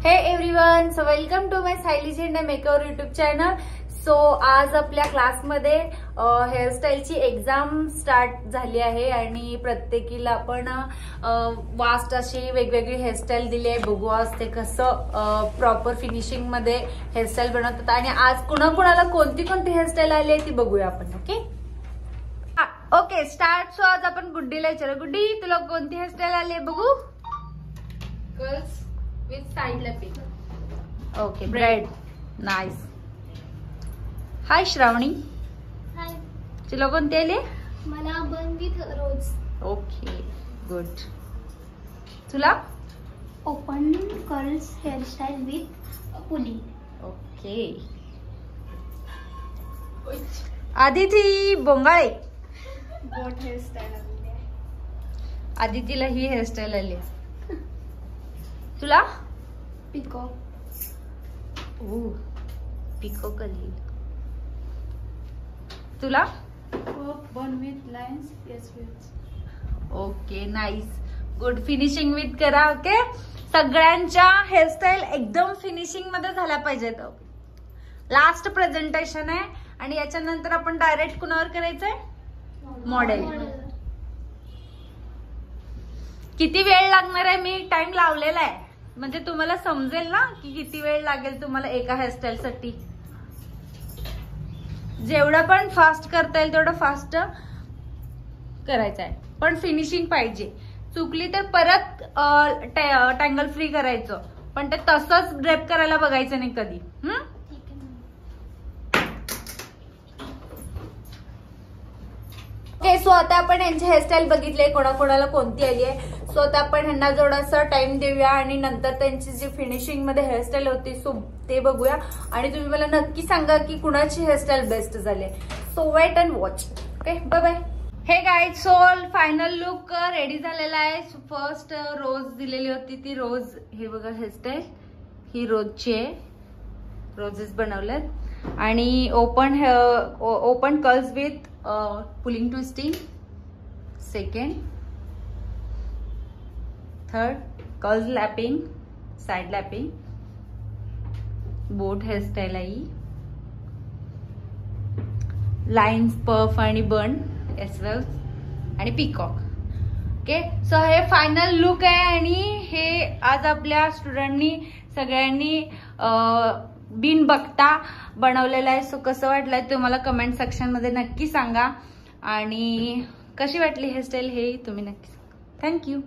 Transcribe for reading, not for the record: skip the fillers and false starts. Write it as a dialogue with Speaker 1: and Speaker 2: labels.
Speaker 1: हे everyone, so welcome to माय सायली झेंडा makeover YouTube channel. So आज आपल्या क्लासमध्ये हेअरस्टाईलची एक्झाम स्टार्ट झाली आहे आणि प्रत्येकीला आपण वास्ट अशी वेगवेगळी हेअरस्टाईल दिली आहे. बघू आज ते कसं प्रॉपर फिनिशिंग मध्ये हेअरस्टाईल बनवतात आणि आज कुणाकुणाला कोणती कोणती हेअरस्टाईल आली आहे ती बघूया आपण. Okay start. सो आज आपण गुड्डीला विचारू, गुड्डी तुला कोणती हेअरस्टाईल आली आहे बघू.
Speaker 2: Curls with side lapping.
Speaker 1: Okay bride, nice. Hi Shravani,
Speaker 2: hi.
Speaker 1: तुला कोणती आली?
Speaker 2: मला bun with rose.
Speaker 1: Okay good. तुला?
Speaker 2: Open curls hairstyle with pulling.
Speaker 1: Okay. Aditi Bongale,
Speaker 2: boat hairstyle आलेली आहे.
Speaker 1: आदितीला ही हेअरस्टाईल आली. तुला?
Speaker 2: पिकॉक.
Speaker 1: पिकॉक आली. तुला?
Speaker 2: Bun with lines. Yes with.
Speaker 1: Okay nice, good. Finishing with करा. ओके, सगळ्यांच्या हेअरस्टाईल एकदम फिनिशिंग मध्ये झाल्या पाहिजेत. लास्ट प्रेझेंटेशन आहे आणि याच्यानंतर आपण डायरेक्ट कुणावर करायचंय? मॉडेल. किती वेळ लागणार आहे? मी टाइम लावलेला आहे, म्हणजे तुम्हाला समजेल ना की किती वेळ लागेल तुम्हाला एका हेअरस्टाईल साठी. जेवढं पण फास्ट करता येईल तेवढं फास्ट करायचं आहे, पण फिनिशिंग पाहिजे. चुकली तर परत टँगल फ्री करायचं, पण ते तसंच ड्रेप करायला बघायचं नाही कधी. ओके, सो आता आपण यांची हेअरस्टाईल बघितली, कोणाकोणाला कोणती आली आहे. सो आता आपण ह्यांना थोडासा टाइम देऊया आणि नंतर त्यांची जी फिनिशिंग मध्ये हेअरस्टाईल होती सो ते बघूया आणि तुम्ही मला नक्की सांगा की कुणाची हेअरस्टाईल बेस्ट झाली. So wait and watch. Okay, bye bye. Hey guys, so final look ready झालेला आहे. फर्स्ट रोज दिलेली होती ती रोज. हे बघा हेअरस्टाईल ही रोजची आहे, रोजेस बनवलेत. आणि open curls with pulling twisting. Second, third curls lapwing, side lapwing, boat hairstyle I, lines, puff आणि बन एस वेल आणि पिकॉक. ओके, सो हे फायनल लुक आहे आणि हे आज आपल्या स्टुडंटनी सगळ्यांनी बिन बघता बनवलेलं आहे. सो कसं वाटलंय तुम्हाला कमेंट सेक्शन मध्ये नक्की सांगा आणि कशी वाटली हेअरस्टाईल हे तुम्ही नक्की सांगा. थँक्यू.